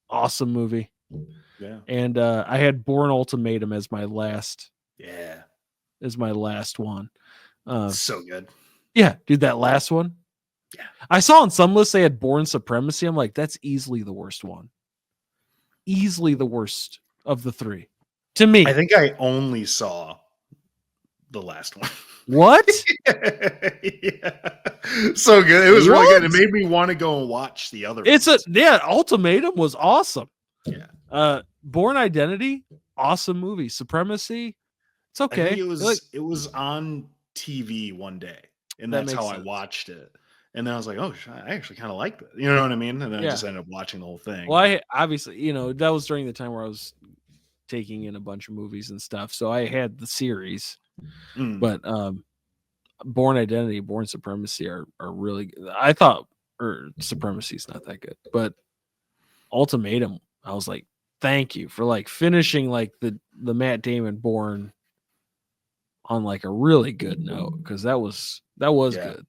Awesome movie. Yeah. And I had Born Ultimatum as my last one. So good. Yeah, dude, that last one. Yeah. I saw on some lists they had Born Supremacy. I'm like, that's easily the worst one. Easily the worst of the three. To me. I think I only saw the last one. What? Yeah. So good. It was really good. It made me want to go and watch the other ones. Ultimatum was awesome. Yeah. Born Identity, awesome movie. Supremacy, it's okay. I think it was on TV one day, and that's how I watched it. And then I was like, oh, I actually kind of like that. You know what I mean? And then I just ended up watching the whole thing. Well, I obviously, that was during the time where I was taking in a bunch of movies and stuff. So I had the series. But Born Identity, Born Supremacy are really good. I thought Supremacy is not that good, but Ultimatum, I was like, thank you for like finishing like the Matt Damon Born on like a really good note, because that was good.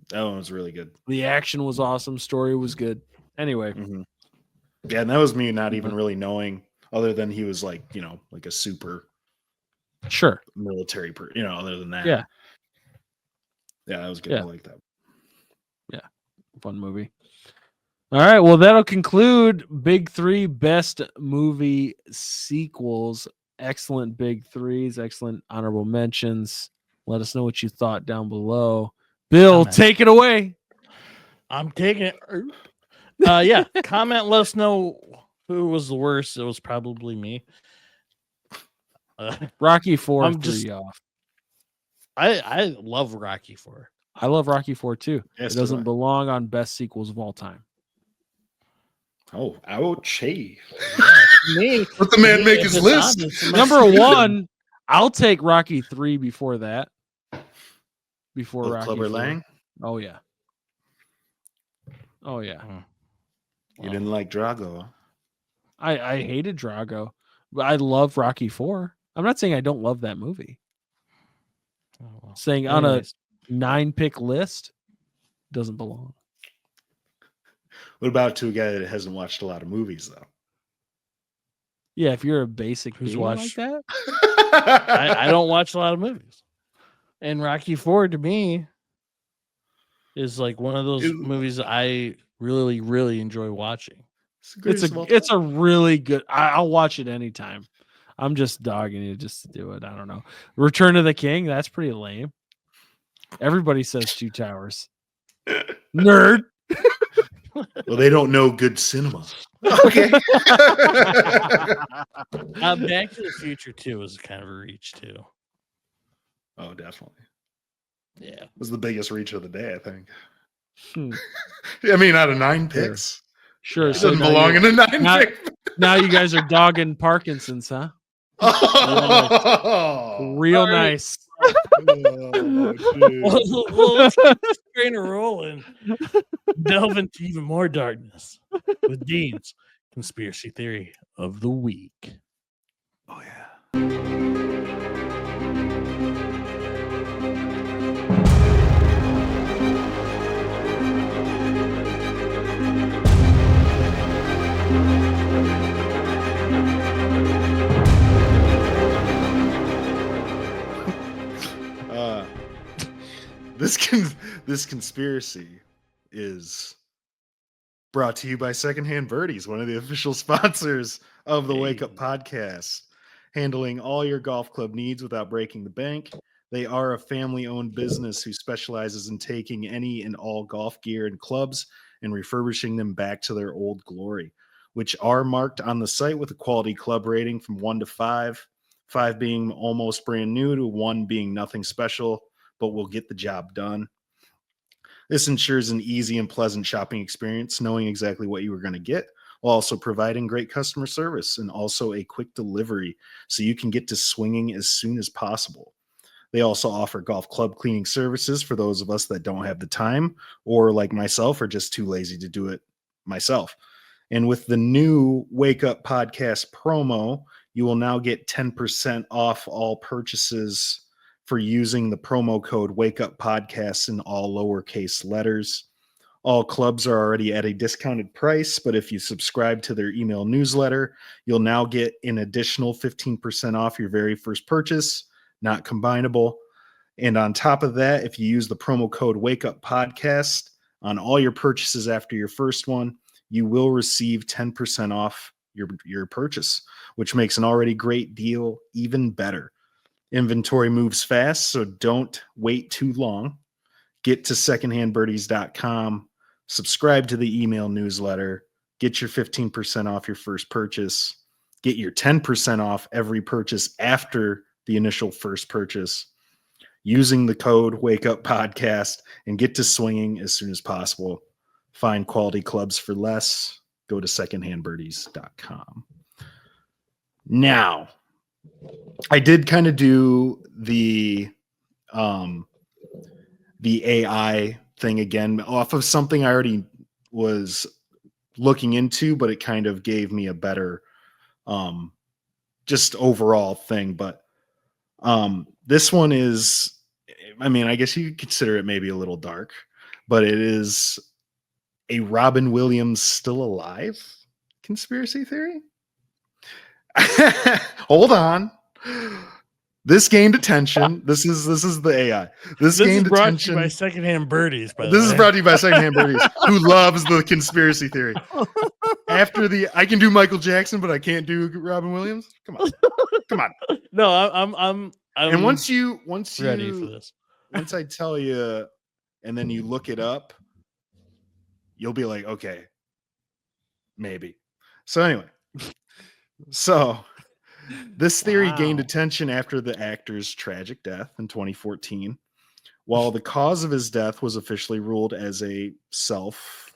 That one was really good. The action was awesome. Story was good. Anyway. Yeah, and that was me not even really knowing, other than he was like, like a super military other than that. Yeah, that was good. Yeah. I like that. Yeah, fun movie. All right, well, that'll conclude Big Three Best Movie Sequels. Excellent Big Threes, excellent honorable mentions. Let us know what you thought down below. Bill, take it away. I'm taking it. Yeah, comment. Let us know who was the worst. It was probably me. Rocky 4 threw you off. I love Rocky 4. I love Rocky 4 too. Yes, it doesn't belong on best sequels of all time. Oh, ouch. Hey. Me. Let the man make his list. Number one, I'll take Rocky 3 before that. Before with Rocky Clubber 4. Lang? Oh, yeah. Oh, yeah. You didn't like Drago? I hated Drago, but I love Rocky 4. I'm not saying I don't love that movie. Saying on a 9-pick list doesn't belong. What about to a guy that hasn't watched a lot of movies though? Yeah, if you're a basic Who's gamer like watched- that, I don't watch a lot of movies. And Rocky IV to me is like one of those movies I really, really enjoy watching. it's a really good. I'll watch it anytime. I'm just dogging it just to do it. I don't know. Return of the King. That's pretty lame. Everybody says Two Towers. Nerd. Well, they don't know good cinema. Okay. Back to the Future 2 was kind of a reach too. Oh, definitely. Yeah. It was the biggest reach of the day, I think. Hmm. I mean, out of 9 picks. Sure. Yeah. It So doesn't now belong in a 9 pick. now you guys are dogging Parkinson's, huh? Oh, Real All right. nice. Well, let's keep this train rolling. Delve into even more darkness with Dean's conspiracy theory of the week. Oh yeah. This conspiracy is brought to you by Secondhand Birdies, one of the official sponsors of the Wake Up Podcast, handling all your golf club needs without breaking the bank. They are a family-owned business who specializes in taking any and all golf gear and clubs and refurbishing them back to their old glory, which are marked on the site with a quality club rating from 1 to 5, 5 being almost brand new to 1 being nothing special, but will get the job done. This ensures an easy and pleasant shopping experience, knowing exactly what you are going to get, while also providing great customer service and also a quick delivery so you can get to swinging as soon as possible. They also offer golf club cleaning services for those of us that don't have the time or, like myself, are just too lazy to do it myself. And with the new Wake Up Podcast promo, you will now get 10% off all purchases for using the promo code Wake Up Podcasts in all lowercase letters. All clubs are already at a discounted price, but if you subscribe to their email newsletter, you'll now get an additional 15% off your very first purchase, not combinable. And on top of that, if you use the promo code Wake Up Podcast on all your purchases after your first one, you will receive 10% off your purchase, which makes an already great deal even better. Inventory moves fast, so don't wait too long. Get to secondhandbirdies.com, subscribe to the email newsletter, get your 15% off your first purchase, get your 10% off every purchase after the initial first purchase using the code Wake Up Podcast, and get to swinging as soon as possible. Find quality clubs for less. Go to secondhandbirdies.com. Now, I did kind of do the AI thing again off of something I already was looking into, but it kind of gave me a better just overall thing. But this one is, I mean, I guess you could consider it maybe a little dark, but it is a Robin Williams still alive conspiracy theory. Hold on. This gained attention. This is the AI. This gained is brought attention to you by Secondhand Birdies. By the This way. is brought to you by Secondhand Birdies, who loves the conspiracy theory. After I can do Michael Jackson, but I can't do Robin Williams. Come on. No, I'm And once ready for this. once I tell you, and then you look it up, you'll be like, okay, maybe. So anyway, this theory gained attention after the actor's tragic death in 2014. While the cause of his death was officially ruled as a self-offing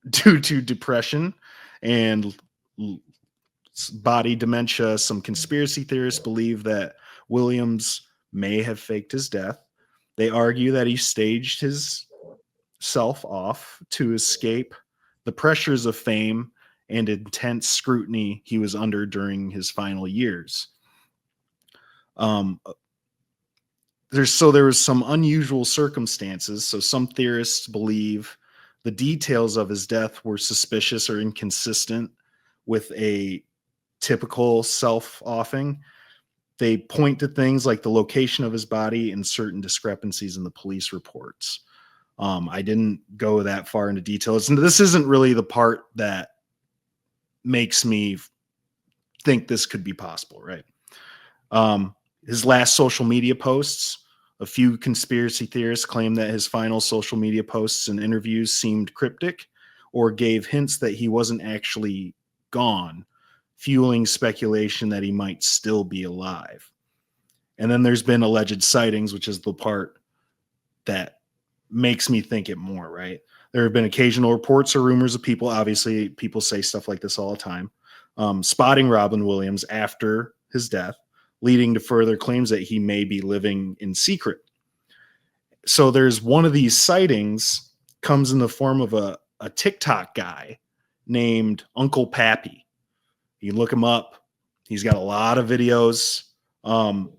due to depression and body dementia, some conspiracy theorists believe that Williams may have faked his death. They argue that he staged his self off to escape the pressures of fame and intense scrutiny he was under during his final years. there was some unusual circumstances. So some theorists believe the details of his death were suspicious or inconsistent with a typical self-offing. They point to things like the location of his body and certain discrepancies in the police reports. I didn't go that far into details, and this isn't really the part that makes me think this could be possible, right? His last social media posts, a few conspiracy theorists claim that his final social media posts and interviews seemed cryptic or gave hints that he wasn't actually gone, fueling speculation that he might still be alive. And then there's been alleged sightings, which is the part that makes me think it more, right? There have been occasional reports or rumors of people, obviously, people say stuff like this all the time, spotting Robin Williams after his death, leading to further claims that he may be living in secret. So there's one of these sightings comes in the form of a TikTok guy named Uncle Pappy. You can look him up. He's got a lot of videos. And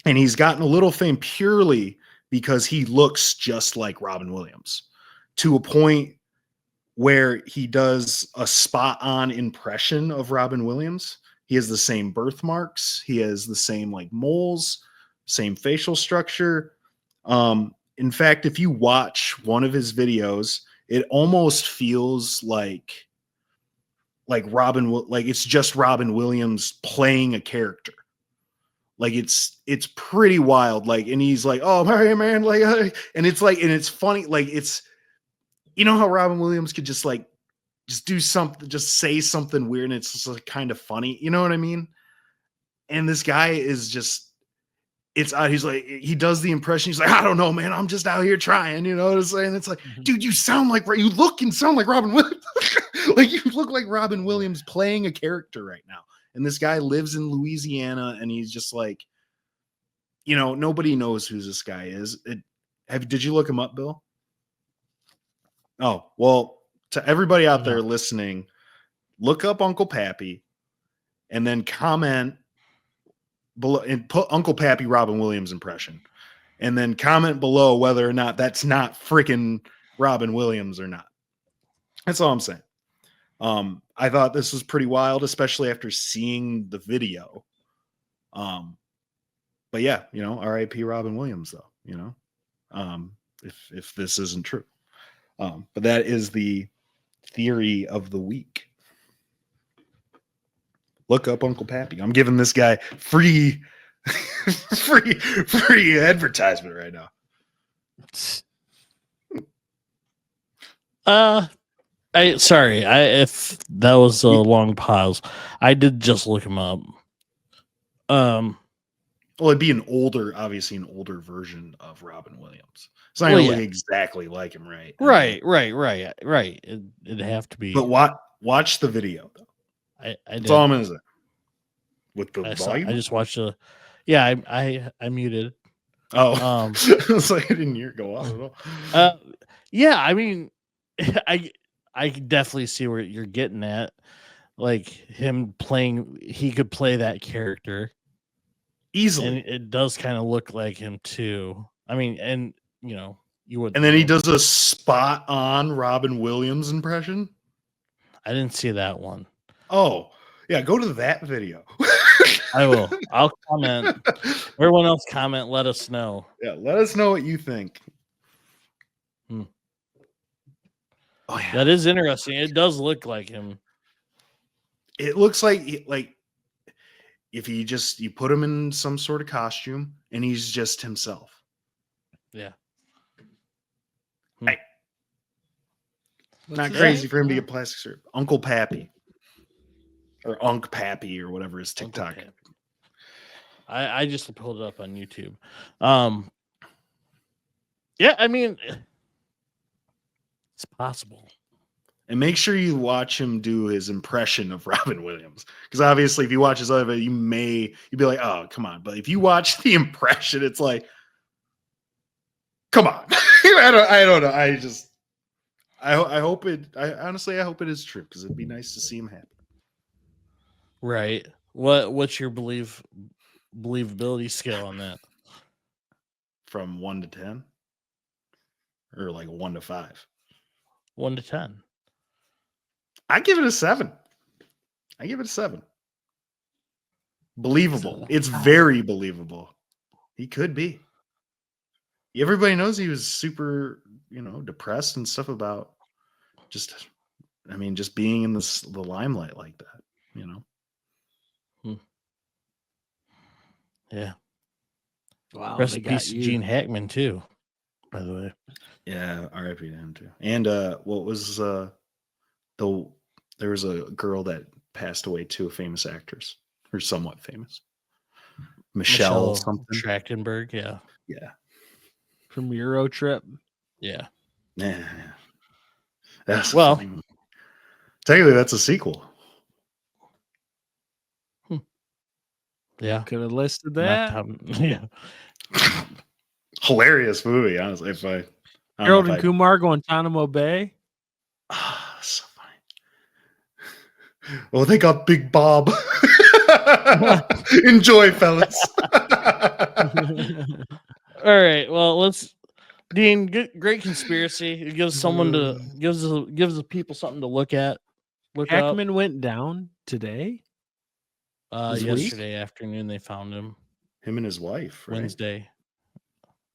he's gotten a little fame purely because he looks just like Robin Williams, to a point where he does a spot on impression of Robin Williams. He has the same birthmarks. He has the same like moles, same facial structure. In fact, if you watch one of his videos, it almost feels like Robin, like it's just Robin Williams playing a character. Like it's pretty wild. Like, and he's like, "Oh, hey man," like, and it's like, and it's funny. Like it's, you know how Robin Williams could just like, just do something, just say something weird, and it's just like kind of funny. You know what I mean? And this guy is just, it's he's like, he does the impression. He's like, "I don't know, man. I'm just out here trying." You know what I'm saying? It's like, dude, you sound like, you look and sound like Robin Williams. Like you look like Robin Williams playing a character right now. And this guy lives in Louisiana, and he's just like, you know, nobody knows who this guy is. Did you look him up, Bill? Oh, well, to everybody out there listening, look up Uncle Pappy and then comment below and put Uncle Pappy Robin Williams impression. And then comment below whether or not that's not freaking Robin Williams or not. That's all I'm saying. I thought this was pretty wild, especially after seeing the video. But yeah, you know, R.I.P. Robin Williams, though, you know, if this isn't true. But that is the theory of the week. Look up Uncle Pappy. I'm giving this guy free advertisement right now. If that was a long pause, I did just look him up. Well, it'd be obviously an older version of Robin Williams. It's not gonna look exactly like him, right? Right. It'd have to be. But watch the video though. That's all I'm gonna say. With the volume, I just watched I muted. Oh, it's like I didn't hear it go off at all. Yeah, I mean, I definitely see where you're getting at. Like him playing, he could play that character easily, and it does kind of look like him too. I mean, and you know, you would. And then he does a spot on Robin Williams impression. I didn't see that one. Oh, yeah, go to that video. I will. I'll comment. Everyone else comment. Let us know. Yeah, let us know what you think. Oh yeah, that is interesting. It does look like him. It looks like if you put him in some sort of costume and he's just himself. Yeah. Hey. Not crazy for him to get plastic surgery. Uncle Pappy. Or Unc Pappy or whatever his TikTok. I just pulled it up on YouTube. Yeah, I mean, it's possible. And make sure you watch him do his impression of Robin Williams. Because obviously, if you watch his other video, you'd be like, "Oh, come on." But if you watch the impression, it's like, come on. I don't know. I hope it. Honestly, I hope it is true because it'd be nice to see him happy. Right. What's your believability scale on that? from 1 to 10, or like 1 to 5. 1 to 10. I give it a 7. I give it a 7. Believable. It's very believable. He could be. Everybody knows he was super, depressed and stuff about just being in the limelight like that, Yeah. Wow, Rest they in got peace to you. Gene Hackman too, by the way. Yeah, R.I.P. to him too. And what was there was a girl that passed away too, a famous actress, or somewhat famous. Michelle something. Trachtenberg, yeah. Yeah. From Euro Trip. Yeah. Yeah. That's Well, a funny movie. Technically, that's a sequel. Yeah. Could have listed Not that. yeah. Hilarious movie, honestly. I don't Harold know and Kumar, Guantanamo Bay. So funny. Oh, they got Big Bob. Enjoy, fellas. All right. Well, Dean, great conspiracy. It gives gives the people something to look at. Hackman went down today. This week? Yesterday afternoon they found him. Him and his wife, right? Wednesday.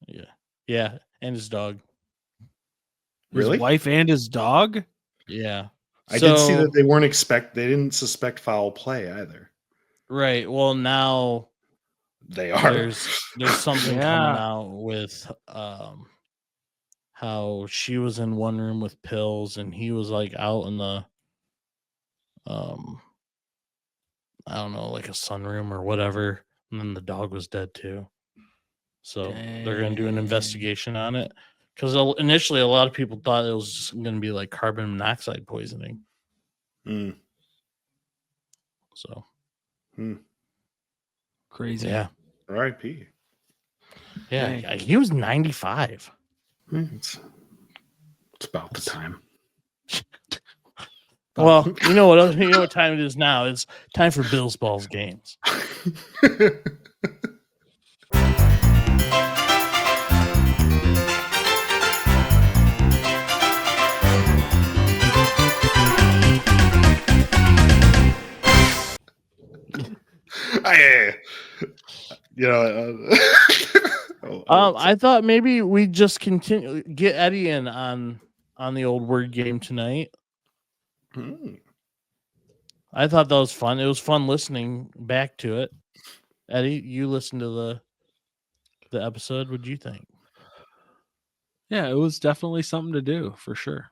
Yeah. Yeah. And his dog. His Really? wife and his dog. Yeah. I did see that they didn't suspect foul play either. Right. Well, now they are. There's something coming out with how she was in one room with pills and he was like out in the I don't know, like a sunroom or whatever, and then the dog was dead too. So they're going to do an investigation on it, because initially a lot of people thought it was just going to be like carbon monoxide poisoning. So crazy. Yeah. R.I.P. Yeah, he was 95. It's about the time. Well, you know what time it is now. It's time for Bills Balls games. I thought maybe we just get Eddie in on the old word game tonight. I thought that was fun. It was fun listening back to it. Eddie, you listened to the episode. What'd you think? Yeah, it was definitely something to do for sure.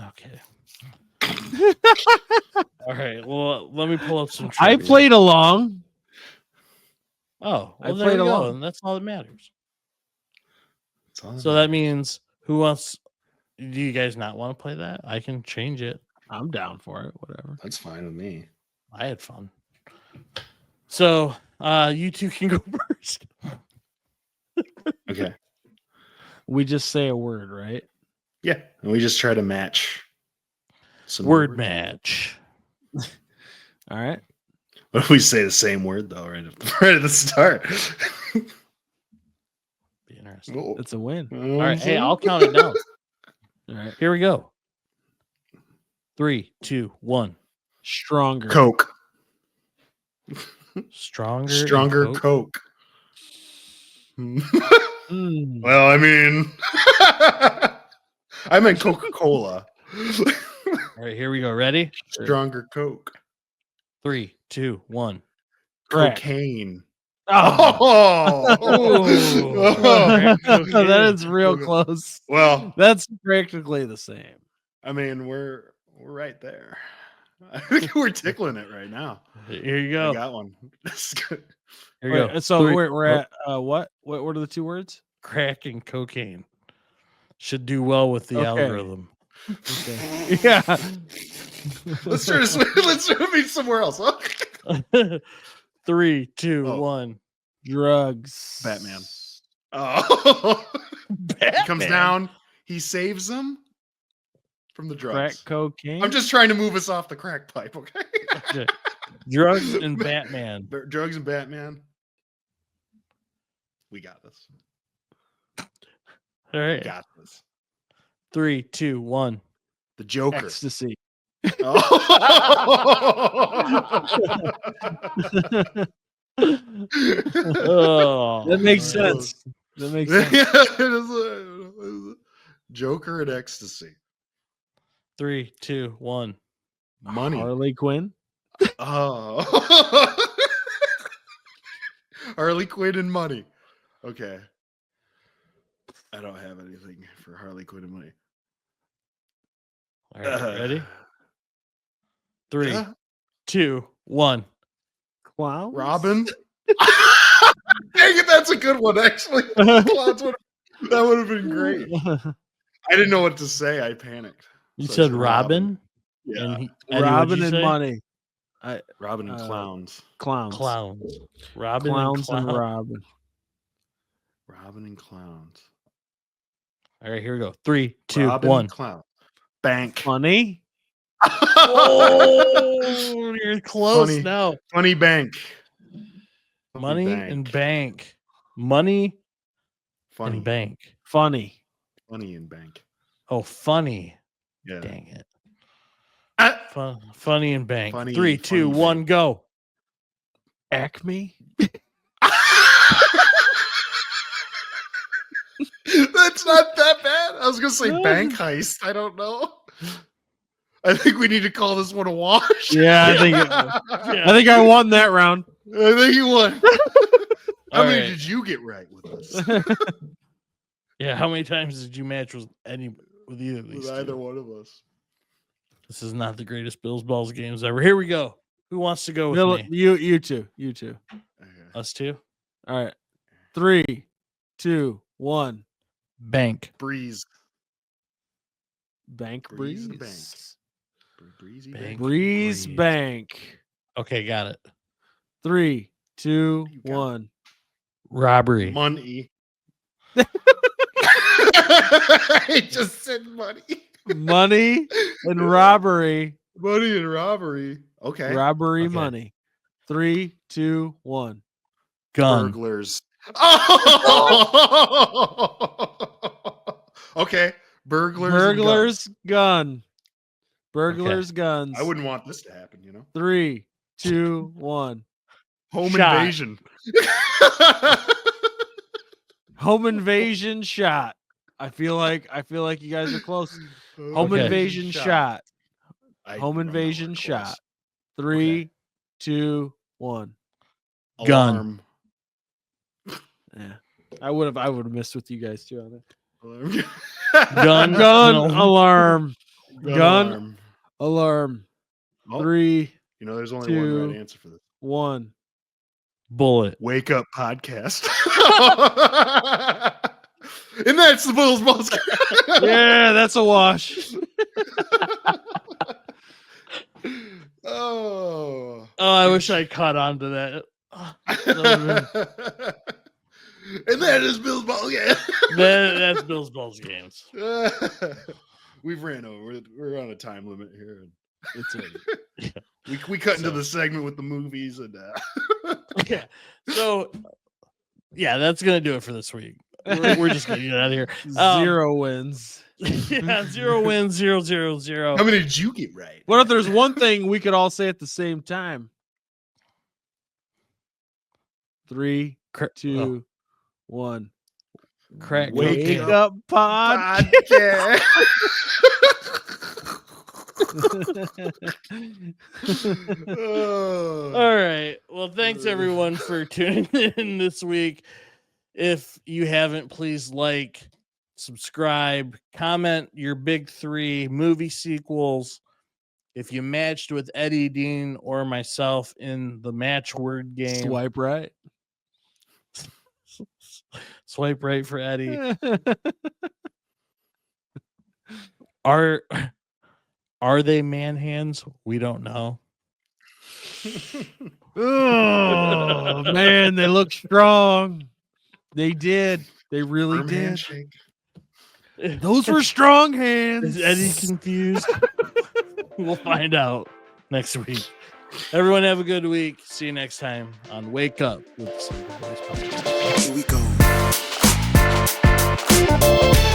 Okay. All right. Well, let me pull up some. I played along. Oh, well, I there played we go, along. and that's all that matters. So that means who wants? Do you guys not want to play that? I can change it. I'm down for it. Whatever. That's fine with me. I had fun. So you two can go first. Okay. We just say a word, right? Yeah, and we just try to match. Some word match. All right. What if we say the same word though, right at the start? Be interesting. It's a win. All right. Hey, I'll count it down. All right. Here we go. 3, 2, 1. Stronger. Coke. Stronger Coke. Mm. Well, I mean, I meant Coca-Cola. All right, here we go. Ready? Stronger Coke. 3, 2, 1. Cocaine. Oh, Oh. That is real close. Well, that's practically the same. I mean, we're right there. I think we're tickling it right now. Here you go. I got one. That's good. Here you go. So we're at what? What are the two words? Crack and cocaine. Should do well with the algorithm. Okay. Yeah. Let's try to meet somewhere else. 3, 2, 1. Drugs. Batman. Oh. Batman. He comes down. He saves them from the drugs. Crack cocaine. I'm just trying to move us off the crack pipe, okay? Drugs and Batman. Drugs and Batman. We got this. All right. Got this. 3, 2, 1. The Joker. Ecstasy. Oh. Oh, That makes man. sense. That makes sense. It is Joker and ecstasy. 3, 2, 1. Money. Harley Quinn. Oh. Harley Quinn and money. Okay. I don't have anything for Harley Quinn and money. All right, ready? 3, Yeah. 2, 1. Clowns. Robin. Dang it, that's a good one, actually. Clowns that would have been great. I didn't know what to say. I panicked. You So I said Robin? Yeah. And Eddie, what'd Robin you and say? money. Robin and clowns. Clowns. Clowns. Robin Clowns and and clown. Robin. Robin and clowns. All right, here we go. 3, 2, Robin 1. and clown. Bank. Funny. Oh, you're close Funny. now. Funny bank. Money bank. and bank. Money Funny. and bank. Funny. Funny and bank. Oh, funny. Yeah. Dang it. Ah! Funny and bank. Funny- 3, 2, funny 1, bank. go. Acme. That's not that bad. I was gonna say bank heist. I don't know. I think we need to call this one a wash. Yeah, I think I think I won that round. I think you won. How All many right. did you get right with this? Yeah, how many times did you match with either of these With either two? one of us. This is not the greatest Bills Balls games ever. Here we go. Who wants to go with Bill, me? you two. Okay. Us two? All right. 3, 2, 1. Bank. Breeze. Bank Breeze Breeze. and Breezy Bank. bank. Breeze Breeze. Bank. Okay, got it. 3, 2, You got it. 1. Robbery. Money. I just said money. Money and robbery. Money and robbery. Okay. Robbery Okay. money. 3, 2, 1. Gun. Burglars. Oh! Okay. Burglars. and Burglars guns. gun. Burglars guns. I wouldn't want this to happen, you know? 3, 2, 1. Home Shot. invasion. Home invasion shot. I feel like you guys are close. Home Okay. invasion shot. I Home don't know, invasion we're shot. close. 3, 2, 1. Gun. Alarm. Yeah. I would have missed with you guys too on it. Alarm. Gun. Gun No. alarm. Gun. Alarm. Alarm. Oh, 3, you know, there's only one 2, right answer for this. 1. Bullet. Wake Up Podcast. And that's the Bulls Balls. Yeah, that's a wash. Oh. Oh, I wish I caught on to that. And that is Bill's Ball. Yeah. That's Bills Balls games. We've ran over. We're on a time limit here. It's a, We cut into So- the segment with the movies and Yeah. So, yeah, that's gonna do it for this week. We're just gonna get out of here. 0 wins. Yeah, 0 wins, 0, 0, 0. how many did you get right? What if there's one thing we could all say at the same time? 3, Cra- 2, 1. Crack Wake Wake cocaine. up pod. Podcast. Oh. All right. Well, thanks everyone for tuning in this week. If you haven't, please like, subscribe, comment your big 3 movie sequels. If you matched with Eddie, Dean, or myself in the match word game, Swipe right. swipe right for Eddie. Are they man hands? We don't know. Oh man, they look strong. They did. They really Firm did. handshake. Those were strong hands. Is Eddie confused? We'll find out next week. Everyone have a good week. See you next time on Wake Up with the Single Boys Podcast. Here we go. Bye.